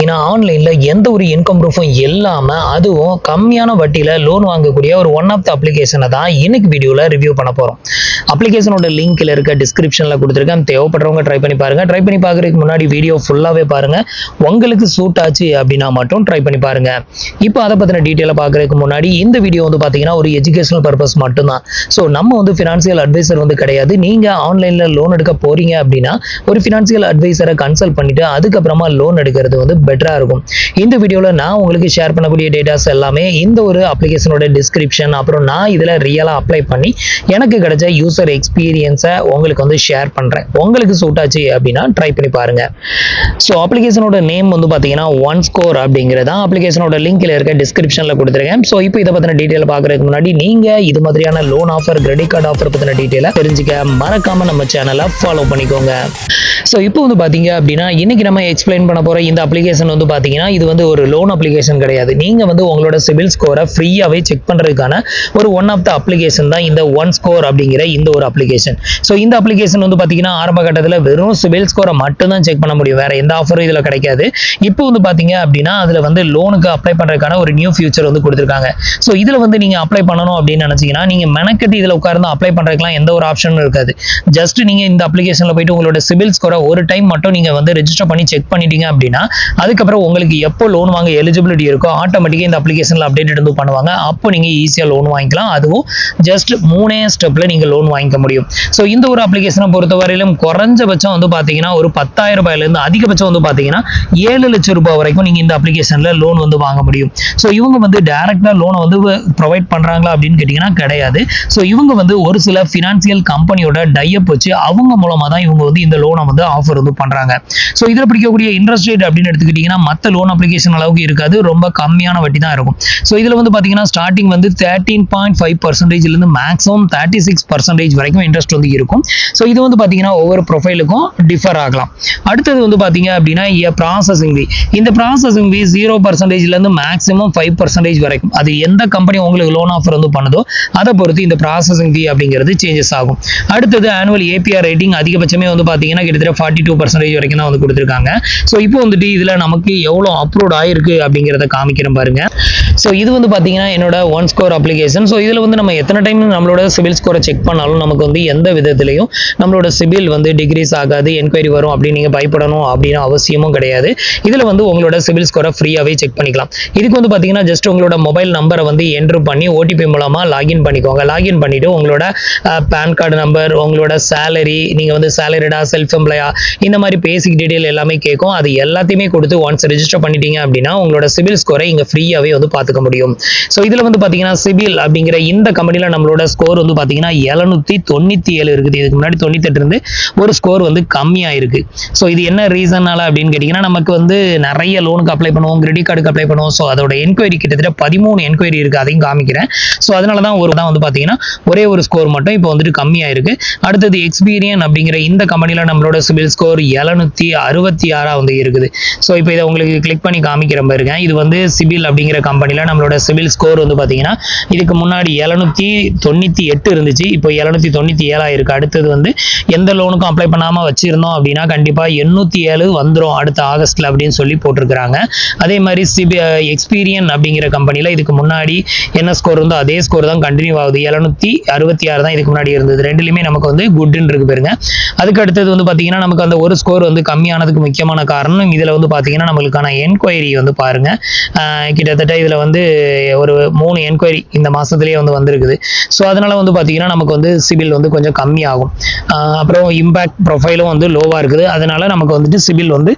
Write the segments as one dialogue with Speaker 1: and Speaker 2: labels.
Speaker 1: பார்த்தீங்கன்னா ஆன்லைன்ல எந்த ஒரு இன்கம் ப்ரூஃபும் இல்லாம அதுவும் கம்மியான வட்டியில லோன் வாங்கக்கூடிய ஒரு ஒன் ஆஃப் த அப்ளிகேஷனை தான் இன்னைக்கு வீடியோல ரிவ்யூ பண்ண போறோம். அப்ளிகேஷனோட லிங்க்ல இருக்க டிஸ்கிரிப்ஷன்ல கொடுத்துருக்கேன். தேவைப்படுறவங்க ட்ரை பண்ணி பாருங்க. ட்ரை பண்ணி பார்க்கறதுக்கு முன்னாடி வீடியோ ஃபுல்லாவே பாருங்க. உங்களுக்கு சூட் ஆச்சு அப்படின்னா மட்டும் ட்ரை பண்ணி பாருங்க. இப்போ அதை பத்தின டீட்டெயிலை பார்க்கறதுக்கு முன்னாடி இந்த வீடியோ வந்து பார்த்தீங்கன்னா ஒரு எஜுகேஷனல் பர்பஸ் மட்டும்தான். ஸோ நம்ம வந்து ஃபினான்சியல் அட்வைசர் வந்து கிடையாது. நீங்க ஆன்லைன்ல லோன் எடுக்க போறீங்க அப்படின்னா ஒரு ஃபினான்சியல் அட்வைசரை கன்சல்ட் பண்ணிட்டு அதுக்கப்புறமா லோன் எடுக்கிறது வந்து பெட்டரா இருக்கும். இந்த வீடியோல நான் உங்களுக்கு ஷேர் பண்ணக்கூடிய டேட்டாஸ் எல்லாமே இந்த ஒரு அப்ளிகேஷனோட டிஸ்கிரிப்ஷன், அப்புறம் நான் இதுல ரியலா அப்ளை பண்ணி எனக்கு கிடைச்ச யூசர் எக்ஸ்பீரியன்ஸை உங்களுக்கு வந்து ஷேர் பண்றேன். உங்களுக்கு சூட் ஆச்சு அப்படின்னா ட்ரை பண்ணி பாருங்க. ஸோ அப்ளிகேஷனோட நேம் வந்து பாத்தீங்கன்னா ஒன் ஸ்கோர் அப்படிங்கிறதா. அப்ளிகேஷனோட லிங்க்ல இருக்க டிஸ்கிரிப்ஷன்ல கொடுத்துருக்கேன். ஸோ இப்போ இதை பத்தின டீட்டெயில் பார்க்கறதுக்கு முன்னாடி நீங்க இது மாதிரியான loan offer, credit card offer பத்தின டீட்டெயிலை தெரிஞ்சுக்க மறக்காம நம்ம சேனலை ஃபாலோ பண்ணிக்கோங்க. ஸோ இப்போ வந்து பாத்தீங்க அப்படின்னா இன்னைக்கு நம்ம எக்ஸ்பிளைன் பண்ண போற இந்த அப்ளிகேஷன் வந்து பாத்தீங்கன்னா இது வந்து ஒரு லோன் அப்ளிகேஷன் கிடையாது. நீங்க வந்து உங்களோட சிபில் ஸ்கோரை ஃப்ரீயாவே செக் பண்றதுக்கான ஒரு ஒன் ஆஃப் த அப்ளிகேஷன் தான் இந்த ஒன் ஸ்கோர் அப்படிங்கிற இந்த ஒரு அப்ளிகேஷன். ஸோ இந்த அப்ளிகேஷன் வந்து பாத்தீங்கன்னா ஆரம்ப கட்டத்தில் வெறும் சிபில் ஸ்கோரை மட்டும் தான் செக் பண்ண முடியும். வேற எந்த ஆஃபரும் இதுல கிடைக்காது. இப்போ வந்து பாத்தீங்க அப்படின்னா அதுல வந்து லோனுக்கு அப்ளை பண்றதுக்கான ஒரு நியூ ஃபியூச்சர் வந்து கொடுத்துருக்காங்க. ஸோ இதுல வந்து நீங்க அப்ளை பண்ணணும் அப்படின்னு நினைச்சீங்கன்னா நீங்க மெனக்கட்டி இதுல உட்கார்ந்து அப்ளை பண்றதுக்குலாம் எந்த ஒரு ஆப்ஷனும் இருக்காது. ஜஸ்ட் நீங்க இந்த அப்ளிகேஷன்ல போயிட்டு உங்களோட சிபில் ஸ்கோரை ஒரு டைம் மட்டும் நீங்க வந்து ரெஜிஸ்டர் பண்ணி செக் பண்ணிட்டீங்க அப்படின்னா அதுக்கப்புறம் உங்களுக்கு எப்போ லோன் வாங்க எலிஜிபிலிட்டி இருக்கோ ஆட்டோமேட்டிக்கா இந்த அப்ளிகேஷன்ல அப்டேட் எடுத்து பண்ணுவாங்க. அப்போ நீங்க ஈஸியா லோன் வாங்கிக்கலாம். அதுவும் ஜஸ்ட் 3 ஸ்டெப்ல நீங்க லோன் வாங்கிக்க முடியும். ஸோ இந்த ஒரு அப்ளிகேஷனை பொறுத்தவரையிலும் குறைஞ்சபட்சம் வந்து பாத்தீங்கன்னா ஒரு 10,000 ரூபாயில இருந்து அதிகபட்சம் வந்து பாத்தீங்கன்னா 7 லட்சம் ரூபாய் வரைக்கும் நீங்க இந்த அப்ளிகேஷன்ல லோன் வந்து வாங்க முடியும். ஸோ இவங்க வந்து டைரக்டா லோனை வந்து ப்ரொவைட் பண்றாங்களா அப்படின்னு கேட்டீங்கன்னா கிடையாது. ஸோ இவங்க வந்து ஒரு சில பினான்சியல் கம்பெனியோட டைப் வச்சு அவங்க மூலமா தான் இவங்க வந்து இந்த லோனை வந்து ஆஃபர் வந்து பண்றாங்க. ஸோ இதுல பிடிக்கக்கூடிய இன்ட்ரெஸ்ட் ரேட் அப்படின்னு எடுத்துக்கிட்டீங்கன்னா மற்ற லோன் அப்ளிகேஷன் அளவுக்கு இருக்காது. ரொம்ப கம்மியான வட்டி தான் இருக்கும். ஸோ இதுல வந்து பாத்தீங்கன்னா ஸ்டார்டிங் வந்து 13.5% இருந்து மேக்ஸிமம் 36% வரைக்கும் இன்ட்ரெஸ்ட் வந்து இருக்கும். ஸோ இது வந்து பாத்தீங்கன்னா ஒவ்வொரு ப்ரொஃபைலுக்கும் டிஃபர் ஆகலாம். அடுத்தது வந்து பாத்தீங்க அப்படின்னா ப்ராசஸிங் ஃபீ. இந்த ப்ராசஸிங் ஃபீ 0% இருந்து மேக்ஸிமம் 5% வரைக்கும் அது எந்த கம்பெனி உங்களுக்கு லோன் ஆஃபர் வந்து பண்ணுதோ அதை பொறுத்து இந்த ப்ராசஸிங் ஃபீ அப்படிங்கிறது சேஞ்சஸ் ஆகும். அடுத்தது ஆனுவல் ஏபிஆர் ரேட்டிங் அதிகபட்சமே வந்து பாத்தீங்கன்னா கிட்டத்தட்ட 42% வரைக்கும் தான் வந்து கொடுத்துருக்காங்க. ஸோ இப்போ வந்துட்டு இதுல நமக்கு எவ்வளவு அப்லோட் ஆயிருக்கு அப்படிங்கிறத காமிக்கிறேன் பாருங்க. ஸோ இது வந்து பாத்தீங்கன்னா என்னோட ஒன் ஸ்கோர் அப்ளிகேஷன். ஸோ இதுல வந்து நம்ம எத்தனை டைம் நம்மளோட சிபில் ஸ்கோரை செக் பண்ணாலும் நமக்கு வந்து எந்த விதத்திலையும் நம்மளோட சிபில் வந்து டிகிரீஸ் ஆகாது, என்கொயரி வரும் அப்படின்னு நீங்க பயப்படணும் அப்படின்னு அவசியமும் கிடையாது. இதுல வந்து உங்களோட சிபில் ஸ்கோரை ஃப்ரீயாவே செக் பண்ணிக்கலாம். இதுக்கு வந்து பாத்தீங்கன்னா ஜஸ்ட் உங்களோட மொபைல் நம்பரை வந்து என்ட்ரு பண்ணி ஓடிபி மூலமா லாகின் பண்ணிக்கோங்க. லாகின் பண்ணிட்டு உங்களோட பேன் கார்டு நம்பர், உங்களோட சேலரி, நீங்க வந்து சேலரிடா, செல்ஃப் எம்ப்ளாயா, இந்த மாதிரி பேசிக் டீடைல் எல்லாமே கேட்கும். அது எல்லாத்தையுமே கொடுத்து ஒன்ஸ் ரெஜிஸ்டர் பண்ணிட்டீங்க அப்படின்னா உங்களோட சிபில் ஸ்கோரை இங்க ஃப்ரீயாவே வந்து பாத்துக்க முடியும். ஸோ இதுல வந்து பாத்தீங்கன்னா சிபில் அப்படிங்கிற இந்த கம்பெனில நம்மளோட ஸ்கோர் வந்து பாத்தீங்கன்னா 797 இருக்குது. இதுக்கு முன்னாடி 98 இருந்து ஒரு ஸ்கோர் வந்து கம்மியா இருக்கு. ஸோ இது என்ன ரீசனால அப்படின்னு கேட்டீங்கன்னா நமக்கு வந்து நிறைய லோனுக்கு அப்ளை பண்ணுவோம், கிரெடிட் கார்டுக்கு அப்ளை பண்ணுவோம். ஸோ அதோட என்கொயரி கிட்டத்தட்ட 13 என்கொயரி இருக்கு. அதையும் காமிக்கிறேன். ஸோ அதனாலதான் வந்து பாத்தீங்கன்னா ஒரே ஒரு ஸ்கோர் மட்டும் இப்போ வந்துட்டு கம்மியா இருக்கு. அடுத்தது எக்ஸ்பீரியன் அப்படிங்கிற இந்த கம்பெனில நம்மளோட சிபில் ஸ்கோர் 766 வந்து இருக்குது. ஸோ இப்போ இதை உங்களுக்கு கிளிக் பண்ணி காமிக்கிற பாருங்க. இது வந்து சிபில் அப்படிங்கிற கம்பெனில நம்மளோட சிபில் ஸ்கோர் வந்து பாத்தீங்கன்னா இதுக்கு முன்னாடி 798 இருந்துச்சு. இப்போ 797 இருக்கு. அடுத்தது வந்து எந்த லோனுக்கும் அப்ளை பண்ணாம வச்சிருந்தோம் அப்படின்னா கண்டிப்பா 807 வந்துடும் அடுத்த ஆகஸ்ட்ல அப்படின்னு சொல்லி போட்டிருக்காங்க. அதே மாதிரி எக்ஸ்பீரியன் அப்படிங்கிற கம்பெனில இதுக்கு முன்னாடி என்ன ஸ்கோர் இருந்தோ அதே ஸ்கோர் தான் கண்டினியூ ஆகுது. 766 தான் இதுக்கு முன்னாடி இருந்தது. ரெண்டுலயுமே நமக்கு வந்து குட்ன்னு இருக்கு பாருங்க. அதுக்கு அடுத்தது வந்து பாத்தீங்கன்னா நமக்கு அந்த ஒரு ஸ்கோர் வந்து கம்மியானதுக்கு முக்கியமான காரணம் இதுல வந்து பாத்தீங்கன்னா நம்மளுக்கான என்கொயரி வந்து பாருங்க. கிட்டத்தட்ட இதுல வந்து ஒரு 3 என்கொயரி இந்த மாசத்துலயே வந்து வந்திருக்குது. ஸோ அதனால வந்து பாத்தீங்கன்னா நமக்கு வந்து சிபில் வந்து கொஞ்சம் கம்மியாகும். அப்புறம் இம்பாக்ட் ப்ரொஃபைலும் வந்து லோவா இருக்குது. அதனால நமக்கு வந்துட்டு சிபில் வந்து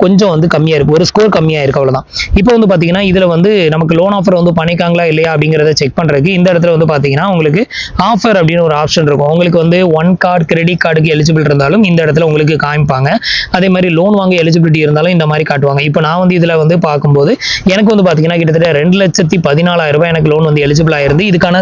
Speaker 1: கொஞ்சம் வந்து கம்மியா இருக்கு. ஒரு ஸ்கோர் கம்மியா இருக்கு, அவ்வளவுதான். இப்போ வந்து பாத்தீங்கன்னா இதுல வந்து நமக்கு லோன் ஆஃபர் வந்து பண்ணிருக்காங்களா இல்லையா அப்படிங்கறத செக் பண்றதுக்கு இந்த இடத்துல வந்து பாத்தீங்கன்னா உங்களுக்கு ஆஃபர் அப்படின்னு ஒரு ஆப்ஷன் இருக்கும். உங்களுக்கு வந்து ஒன் கார்டு, கிரெடிட் கார்டுக்கு எலிஜிபிள் இருந்தாலும் இந்த இடத்துல உங்களுக்கு காமிப்பாங்க. அதே மாதிரி லோன் வாங்க எலிஜிபிலிட்டி இருந்தாலும் இந்த மாதிரி காட்டுவாங்க. இப்போ நான் வந்து இதுல வந்து பார்க்கும்போது எனக்கு வந்து பாத்தீங்கன்னா கிட்டத்தட்ட 2,14,000 ரூபாய் எனக்கு லோன் வந்து எலிஜிபிள் ஆயிருந்து. இதுக்கான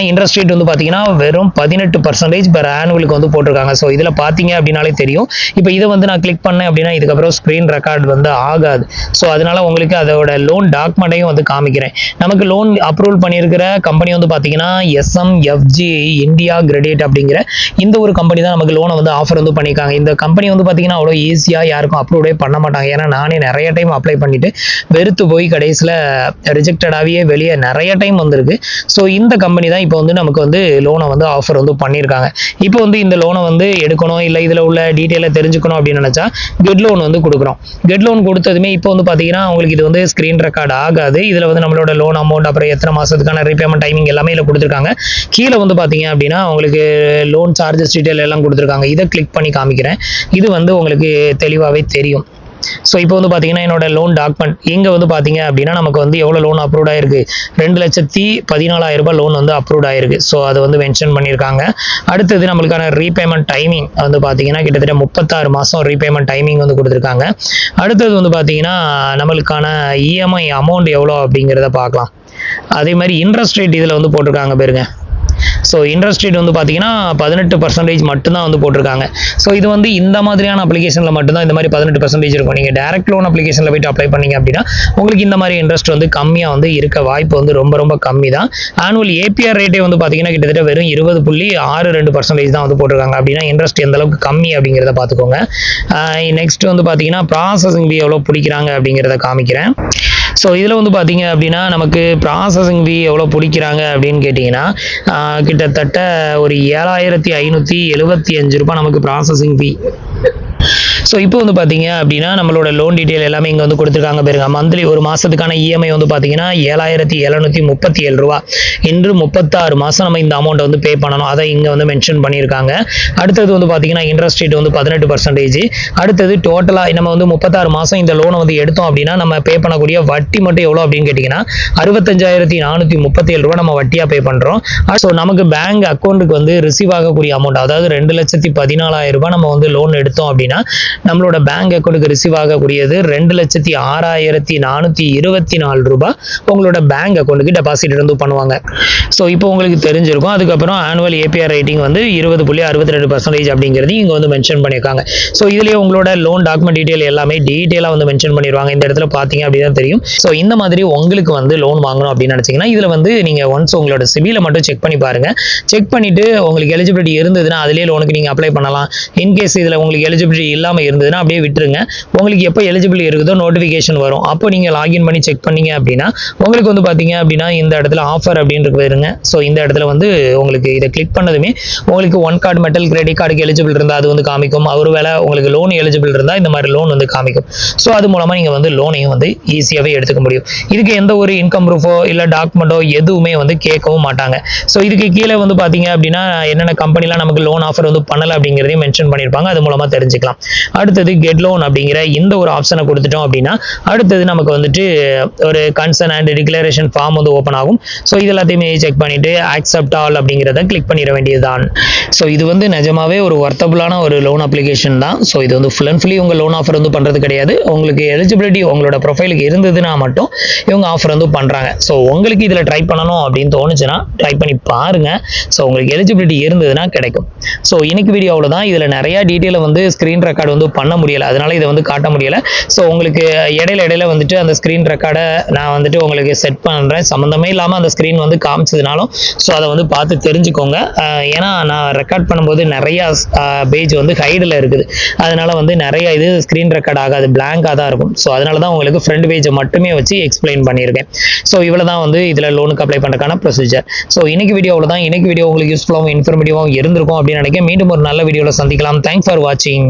Speaker 1: இன்ட்ரெஸ்ட் ரேட் வந்து பாத்தீங்கன்னா வெறும் 18% பெர் ஆனுவலுக்கு வந்து போட்டிருக்காங்க. ஸோ இதுல பாத்தீங்க அப்படின்னாலே தெரியும். இப்போ இதை வந்து நான் கிளிக் பண்ணேன் அப்படின்னா இதுக்கப்புறம் ஸ்கிரீன் ரெக்கார்ட் வந்து ஆகாது. ஸோ அதனால உங்களுக்கு அதோட லோன் டாக்குமெண்ட்டையும் வந்து காமிக்கிறேன். நமக்கு லோன் அப்ரூவல் பண்ணியிருக்கிற கம்பெனி வந்து பாத்தீங்கன்னா SMFG இந்தியா கிரெடிட் அப்படிங்கிற இந்த ஒரு கம்பெனி தான் நமக்கு லோனை வந்து ஆஃபர் வந்து பண்ணியிருக்காங்க. இந்த கம்பெனி வந்து பாத்தீங்கன்னா அவ்வளோ ஈஸியா யாருக்கும் அப்ரூவே பண்ண மாட்டாங்க. ஏன்னா நானே நிறைய டைம் அப்ளை பண்ணிட்டு வெறுத்து போய் கடைசியில் ரிஜெக்டடாகவே வெளியே நிறைய டைம் வந்திருக்கு. ஸோ இந்த கம்பெனி தான் இப்போ வந்து நமக்கு வந்து லோனை வந்து ஆஃபர் வந்து பண்ணியிருக்காங்க. இப்போ வந்து இந்த லோனை வந்து எடுக்கணும் இல்லை இதில் உள்ள டீட்டெயிலை தெரிஞ்சுக்கணும் அப்படின்னு நினச்சா கெட் லோன் வந்து கொடுக்குறோம். கெட் லோன் கொடுத்ததுமே இப்போ வந்து பார்த்தீங்கன்னா உங்களுக்கு இது வந்து ஸ்க்ரீன் ரெக்கார்ட் ஆகாது. இதில் வந்து நம்மளோட லோன் அமௌண்ட் அப்புறம் எத்தனை மாதத்துக்கான ரீபேமெண்ட் டைமிங் எல்லாமே இதில் கொடுத்துருக்காங்க. கீழே வந்து பார்த்தீங்க அப்படின்னா உங்களுக்கு லோன் சார்ஜஸ் டீட்டெயில் எல்லாம் கொடுத்துருக்காங்க. இதை கிளிக் பண்ணி காமிக்கிறேன். இது வந்து உங்களுக்கு தெளிவாகவே தெரியும். ஸோ இப்போ வந்து பார்த்தீங்கன்னா என்னோட லோன் டாக்குமெண்ட் இங்கே வந்து பார்த்தீங்க அப்படின்னா நமக்கு வந்து எவ்வளோ லோன் அப்ரூவ் ஆயிருக்கு, 2,14,000 ரூபாய் லோன் வந்து அப்ரூவ் ஆயிருக்கு. ஸோ அதை வந்து மென்ஷன் பண்ணியிருக்காங்க. அடுத்தது நம்மளுக்கான ரீபேமெண்ட் டைமிங் வந்து பார்த்தீங்கன்னா கிட்டத்தட்ட 36 மாதம் ரீபேமெண்ட் டைமிங் வந்து கொடுத்துருக்காங்க. அடுத்தது வந்து பார்த்தீங்கன்னா நம்மளுக்கான இஎம்ஐ அமௌண்ட் எவ்வளோ அப்படிங்கிறத பார்க்கலாம். அதே மாதிரி இன்ட்ரெஸ்ட் ரேட் இதில் வந்து போட்டிருக்காங்க பாருங்க. ஸோ இன்ட்ரெஸ்ட் ரேட் வந்து பார்த்தீங்கன்னா 18% மட்டும்தான் வந்து போட்டிருக்காங்க. ஸோ இது வந்து இந்த மாதிரியான அப்ளிகேஷனில் மட்டும்தான் இந்த மாதிரி 18% இருக்கும். நீங்கள் டேரக்ட் லோன் அப்ளிகேஷனில் போய்ட்டு அப்ளை பண்ணீங்க அப்படின்னா உங்களுக்கு இந்த மாதிரி இன்ட்ரெஸ்ட் வந்து கம்மியாக வந்து இருக்க வாய்ப்பு வந்து ரொம்ப ரொம்ப கம்மி தான். ஆனுவல் ஏபிஆர் ரேட்டே வந்து பார்த்தீங்கன்னா கிட்டத்தட்ட வெறும் 20.62% தான் வந்து போட்டிருக்காங்க. அப்படின்னா இன்ட்ரெஸ்ட் எந்த அளவுக்கு கம்மி அப்படிங்கிறத பார்த்துக்கோங்க. நெக்ஸ்ட் வந்து பார்த்தீங்கன்னா ப்ராசஸிங் ஃபீ எவ்வளோ பிடிக்கிறாங்க அப்படிங்கிறத காமிக்கிறேன். ஸோ இதில் வந்து பார்த்தீங்க அப்படின்னா நமக்கு ப்ராசஸிங் ஃபீ எவ்வளோ பிடிக்கிறாங்க அப்படின்னு கேட்டிங்கன்னா கிட்டத்தட்ட ஒரு 7,575 ரூபாய் நமக்கு ப்ராசஸிங் ஃபீ. ஸோ இப்போ வந்து பார்த்தீங்க அப்படின்னா நம்மளோட லோன் டீட்டெயில் எல்லாமே இங்கே வந்து கொடுத்துருக்காங்க பாருங்க. மந்த்லி ஒரு மாதத்துக்கான இஎம்ஐ வந்து பார்த்தீங்கன்னா 7,737 ரூபா. இன்று 36 மாதம் நம்ம இந்த அமௌண்ட்டை வந்து பே பண்ணணும். அதை இங்கே வந்து மென்ஷன் பண்ணியிருக்காங்க. அடுத்தது வந்து பார்த்தீங்கன்னா இன்ட்ரெஸ்ட் ரேட் வந்து 18%. அடுத்தது டோட்டலாக நம்ம வந்து 36 மாதம் இந்த லோனை வந்து எடுத்தோம் அப்படின்னா நம்ம பே பண்ணக்கூடிய வட்டி மட்டும் எவ்வளோ அப்படின்னு கேட்டிங்கன்னா 65,437 ரூபா நம்ம வட்டியாக பே பண்ணுறோம். ஸோ நமக்கு பேங்க் அக்கௌண்ட்டுக்கு வந்து ரிசீவ் ஆகக்கூடிய அமௌண்ட் அதாவது 2,14,000 ரூபாய் நம்ம வந்து லோன் எடுத்தோம் அப்படின்னா நம்மளோட பேங்க் அக்கௌண்ட்டுக்கு ரிசீவ் ஆகக்கூடியது 2,06,424 ரூபாய் உங்களோட பேங்க் அக்கௌண்ட்டுக்கு டெபாசிட் வந்து பண்ணுவாங்க. ஸோ இப்போ உங்களுக்கு தெரிஞ்சிருக்கும். அதுக்கப்புறம் ஆனுவல் ஏபிஆர் ரேட்டிங் வந்து 20.62% அப்படிங்கிறது இங்கே வந்து மென்ஷன் பண்ணியிருக்காங்க. ஸோ இதுலேயே உங்களோட லோன் டாக்குமெண்ட் டீட்டெயில் எல்லாமே டீட்டெயிலாக வந்து மென்ஷன் பண்ணிடுவாங்க. இந்த இடத்துல பார்த்தீங்க அப்படின்னா தெரியும். ஸோ இந்த மாதிரி உங்களுக்கு வந்து லோன் வாங்கணும் அப்படின்னு நினச்சிங்கன்னா இதில் வந்து நீங்கள் ஒன்ஸ் உங்களோட சிபிலை மட்டும் செக் பண்ணி பாருங்கள். செக் பண்ணிவிட்டு உங்களுக்கு எலிஜிபிலிட்டி இருந்ததுன்னா அதிலே லோனுக்கு நீங்கள் அப்ளை பண்ணலாம். இன்கேஸ் இதில் உங்களுக்கு எலிஜிபிலிட்டி இல்லாமல் இருந்ததுன்னா அப்படியே விட்டுருங்க. உங்களுக்கு எப்போ எலிஜிபிள் இருக்குதோ நோட்டிஃபிகேஷன் வரும். அப்போ நீங்கள் லாகின் பண்ணி செக் பண்ணீங்க அப்படின்னா உங்களுக்கு வந்து பார்த்தீங்க அப்படின்னா இந்த இடத்துல ஆஃபர் அப்படின்னு வருங்க. ஸோ இந்த இடத்துல வந்து உங்களுக்கு இதை கிளிக் பண்ணதுமே உங்களுக்கு ஒன் கார்டு மெட்டல் கிரெடிட் கார்டுக்கு எலிஜிபிள் இருந்தால் அது வந்து காமிக்கும். ஒருவேளை உங்களுக்கு லோன் எலிஜிபிள் இருந்தால் இந்த மாதிரி லோன் வந்து காமிக்கும். ஸோ அது மூலமாக நீங்கள் வந்து லோனையும் வந்து ஈஸியாகவே எடுத்துக்க முடியும். இதுக்கு எந்த ஒரு இன்கம் ப்ரூஃபோ இல்லை டாக்குமெண்ட்டோ எதுவுமே வந்து கேட்கவும் மாட்டாங்க. ஸோ இதுக்கு கீழே வந்து பார்த்தீங்க அப்படின்னா என்னென்ன கம்பெனிலாம் நமக்கு லோன் ஆஃபர் வந்து பண்ணலை அப்படிங்கிறதையும் மென்ஷன் பண்ணியிருப்பாங்க. அது மூலமாக தெரிஞ்சுக்கலாம். அடுத்தது கெட் லோன் அப்படிங்கிற இந்த ஒரு ஆப்ஷனை கொடுத்துட்டோம் அப்படின்னா அடுத்தது நமக்கு வந்துட்டு ஒரு கன்சர்ன் அண்ட் டிக்ளரேஷன் ஃபார்ம் வந்து ஓப்பன் ஆகும். ஸோ இது எல்லாத்தையுமே செக் பண்ணிட்டு அக்செப்ட் ஆல் அப்படிங்கிறத கிளிக் பண்ணிட வேண்டியதுதான். ஸோ இது வந்து நிஜமாவே ஒரு வர்த்தபுளான ஒரு லோன் அப்ளிகேஷன் தான். ஸோ இது வந்து ஃபுல் அண்ட் ஃபுல்லி உங்கள் லோன் ஆஃபர் வந்து பண்ணுறது கிடையாது. உங்களுக்கு எலிஜிபிலிட்டி உங்களோட ப்ரொஃபைலுக்கு இருந்ததுன்னா மட்டும் இவங்க ஆஃபர் வந்து பண்ணுறாங்க. ஸோ உங்களுக்கு இதில் ட்ரை பண்ணணும் அப்படின்னு தோணுச்சுன்னா ட்ரை பண்ணி பாருங்க. ஸோ உங்களுக்கு எலிஜிபிலிட்டி இருந்ததுன்னா கிடைக்கும். ஸோ இன்னைக்கு வீடியோ அவ்வளோதான். இதில் நிறைய டீட்டெயிலை வந்து ஸ்க்ரீன் ரெக்கார்டு வந்து பண்ண முடியலை. அதனால இதை வந்து காட்ட முடியலை. ஸோ உங்களுக்கு இடையில வந்துட்டு அந்த ஸ்க்ரீன் ரெக்கார்டை நான் வந்துட்டு உங்களுக்கு செட் பண்ணுறேன். சம்மந்தமே இல்லாமல் அந்த ஸ்க்ரீன் வந்து காமிச்சதுனாலும் ஸோ அதை வந்து பார்த்து தெரிஞ்சுக்கோங்க. ஏன்னா நான் ரெக்கார்ட் பண்ணும்போது நிறையா பேஜ் வந்து ஹைடில் இருக்குது. அதனால வந்து நிறைய இது ஸ்க்ரீன் ரெக்கார்ட் ஆகாது, பிளாங்காக தான் இருக்கும். ஸோ அதனால தான் உங்களுக்கு ஃப்ரண்ட் பேஜை மட்டுமே வச்சு எக்ஸ்பிளைன் பண்ணியிருக்கேன். ஸோ இவ்வளோ தான் வந்து இதில் லோனுக்கு அப்ளை பண்ணுறதுக்கான ப்ரொசீஜர். ஸோ இன்னைக்கு வீடியோ அவ்வளோதான். இன்னைக்கு வீடியோ உங்களுக்கு யூஸ்ஃபுல்லாகவும் இன்ஃபர்மேட்டிவாகவும் இருந்திருக்கும் அப்படின்னு நினைக்கிறேன். மீண்டும் ஒரு நல்ல வீடியோவில் சந்திக்கலாம். தேங்க்ஸ் ஃபார் வாட்சிங்.